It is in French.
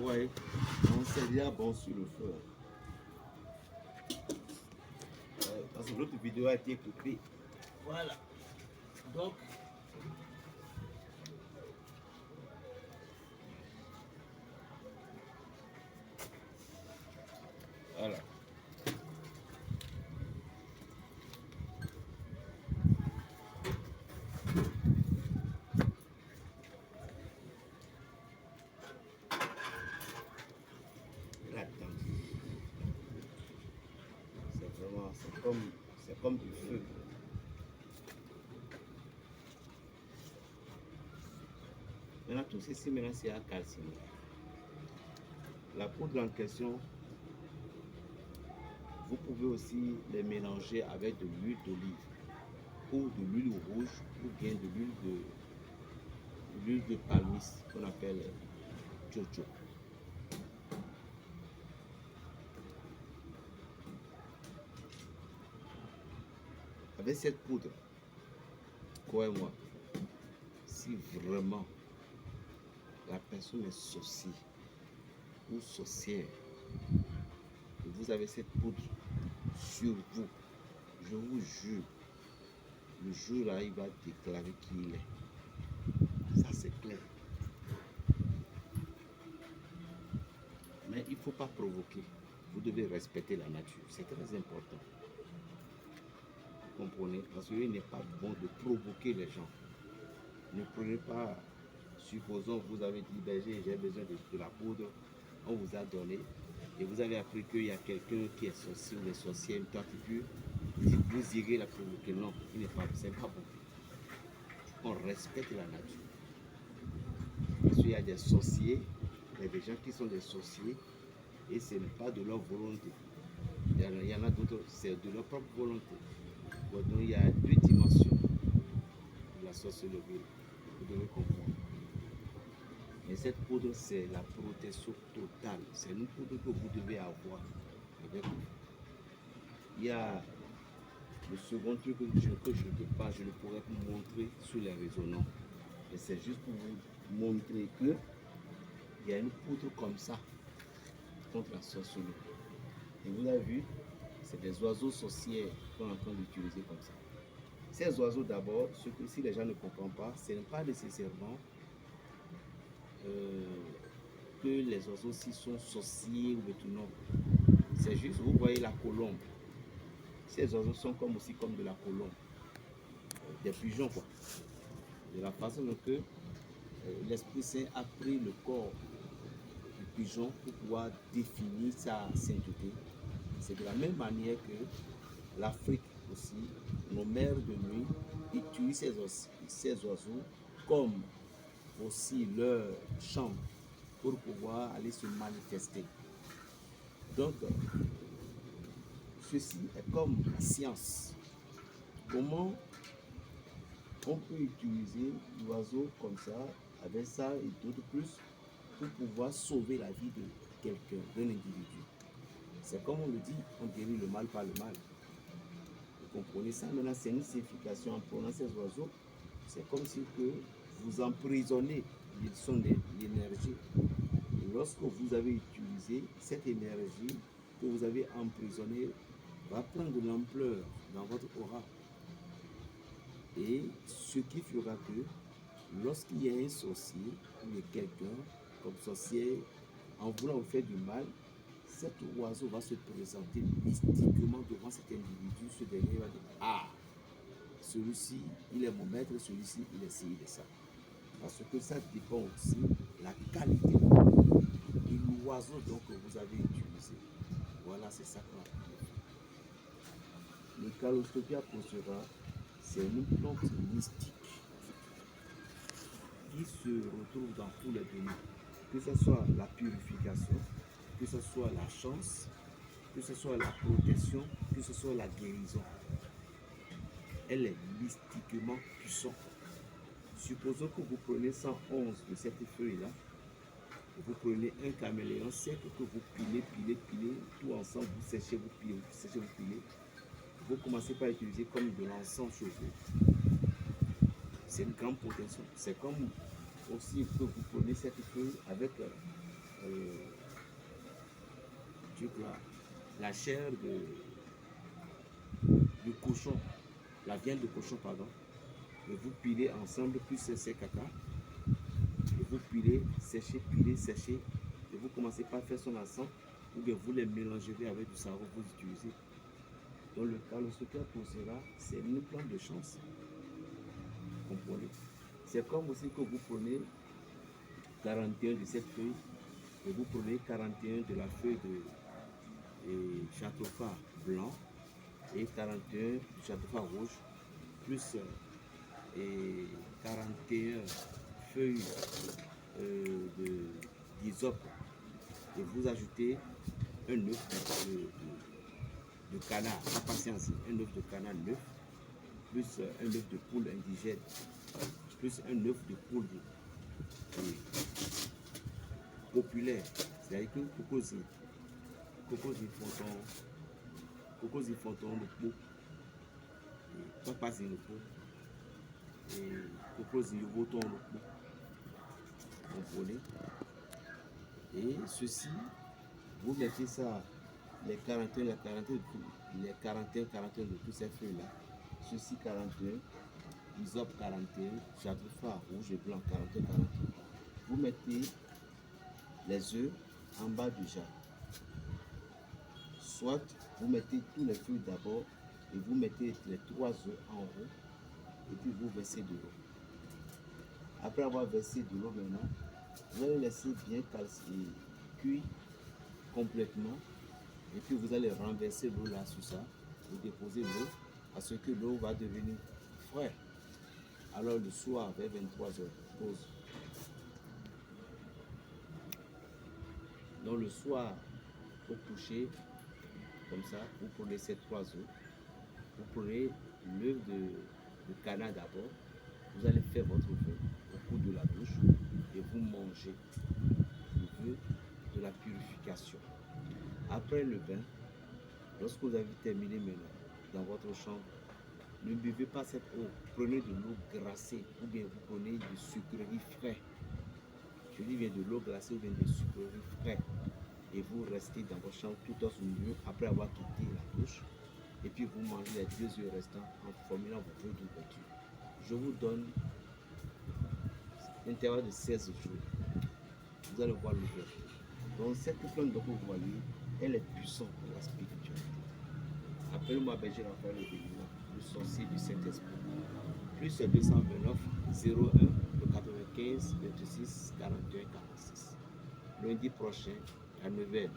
Ouais, on s'est bien bon sur le feu. Parce que l'autre vidéo a été coupée. Voilà. Donc, voilà. Là-dedans. C'est vraiment, c'est comme du feu. Maintenant, tout ceci, maintenant, c'est à calciner. La poudre en question, vous pouvez aussi les mélanger avec de l'huile d'olive ou de l'huile rouge ou bien de l'huile de palmiste qu'on appelle jojo. Avec cette poudre, croyez-moi, si vraiment la personne est sorcière ou sorcière, et vous avez cette poudre sur vous, je vous jure, le jour-là, il va déclarer qui il est. Ça, c'est clair. Mais il ne faut pas provoquer. Vous devez respecter la nature. C'est très important. Vous comprenez? Parce qu'il n'est pas bon de provoquer les gens. Ne prenez pas, supposons que vous avez dit, ben, j'ai besoin de la poudre, on vous a donné, et vous avez appris qu'il y a quelqu'un qui est sorcier ou les sorciers, tant que vous irez la provoquer. Non, il n'est pas, c'est pas bon. On respecte la nature. Parce qu'il y a des sorciers, il y a des gens qui sont des sorciers, et ce n'est pas de leur volonté. Il y en a d'autres, c'est de leur propre volonté. Donc il y a deux dimensions de la sorcellerie. Vous devez comprendre. Mais cette poudre, c'est la protection totale. C'est une poudre que vous devez avoir avec vous. Il y a le second truc que je ne peux pas, je ne pourrais vous montrer sur les réseaux, non. Et c'est juste pour vous montrer que il y a une poudre comme ça contre la sorcellerie. Et vous avez vu, c'est des oiseaux sorciers qu'on est en train d'utiliser comme ça. Ces oiseaux d'abord, ce que si les gens ne comprennent pas, ce n'est pas nécessairement que les oiseaux-ci sont sorciers ou tout, non. C'est juste, vous voyez la colombe. Ces oiseaux sont comme aussi comme de la colombe. Des pigeons, quoi. De la façon que l'Esprit Saint a pris le corps du pigeon pour pouvoir définir sa sainteté. C'est de la même manière que l'Afrique aussi, nos mères de nuit utilisent ces oiseaux comme aussi leur chambre pour pouvoir aller se manifester. Donc, ceci est comme la science. Comment on peut utiliser l'oiseau comme ça, avec ça et d'autres plus, pour pouvoir sauver la vie de quelqu'un, d'un individu. C'est comme on le dit, on guérit le mal par le mal. Vous comprenez ça? Maintenant, c'est une signification en prenant ces oiseaux. C'est comme si que vous emprisonnez, ils sont l'énergie. Et lorsque vous avez utilisé cette énergie que vous avez emprisonnée, va prendre de l'ampleur dans votre aura. Et ce qui fera que lorsqu'il y a un sorcier ou quelqu'un comme sorcier en voulant vous faire du mal, cet oiseau va se présenter mystiquement devant cet individu. Ce dernier va dire, ah, celui-ci, il est mon maître, celui-ci, il est ci, il est ça. Parce que ça dépend aussi de la qualité de l'oiseau que vous avez utilisé. Voilà, c'est ça qu'on a fait. Le Calostopia procera, c'est une plante mystique qui se retrouve dans tous les domaines. Que ce soit la purification, que ce soit la chance, que ce soit la protection, que ce soit la guérison. Elle est mystiquement puissante. Supposons que vous prenez 111 de cette feuille-là, vous prenez un caméléon sec que vous pilez, tout ensemble, vous séchez, vous pilez, vous séchez, vous pilez. Vous commencez par utiliser comme de l'encens chez vous. C'est une grande protection. C'est comme aussi que vous prenez cette feuille avec la chair de cochon, la viande de cochon, pardon, et vous pilez ensemble, plus c'est caca, et vous pilez, séchez, et vous commencez par faire son encens, ou bien vous les mélangerez avec du savon que vous utilisez. Dans le cas, le secret posera, c'est une plante de chance. Comprenez? C'est comme aussi que vous prenez 41 de cette feuille, et vous prenez 41 de la feuille de châteauphare blanc, et 41 du châteauphare rouge, plus 41 feuilles d'hysope, et vous ajoutez un œuf de canard, pas patience, un œuf de canard neuf, plus un œuf de poule indigène, plus un œuf de poule populaire, c'est-à-dire que cocosi fonton le pot, pas le pot, et cocosi voton le pot, comprenez? Et ceci, vous mettez ça, les 41 de toutes ces feuilles-là, ceci 41, isope 41, châteauphare rouge et blanc 41. Vous mettez les œufs en bas du jar. Soit vous mettez tous les feuilles d'abord et vous mettez les 3 œufs en haut et puis vous versez de l'eau. Après avoir versé de l'eau maintenant, vous allez laisser bien cuire complètement et puis vous allez renverser l'eau là sur ça et déposer l'eau à ce que l'eau va devenir frais. Alors le soir vers 23h, pause. Donc le soir, au coucher, comme ça, vous prenez ces 3 œufs, vous prenez l'œuf de canard d'abord, vous allez faire votre vœu au cours de la bouche et vous mangez le vœu de la purification. Après le bain, lorsque vous avez terminé maintenant dans votre chambre, ne buvez pas cette eau, prenez de l'eau glacée ou bien vous prenez du sucreries frais. Je dis bien de l'eau glacée ou bien des sucreries frais. Et vous restez dans votre chambre tout au milieu après avoir quitté la douche. Et puis vous mangez les 2 heures restants en formulant vos vœux d'ouverture. Je vous donne l'intervalle de 16 jours. Vous allez voir l'ouverture. Donc cette plante que vous voyez, elle est puissante pour la spiritualité. Appelle-moi Berger Raphaël le sorcier du Saint-Esprit. Plus 229 01 95 26 41 46. Lundi prochain à 9h.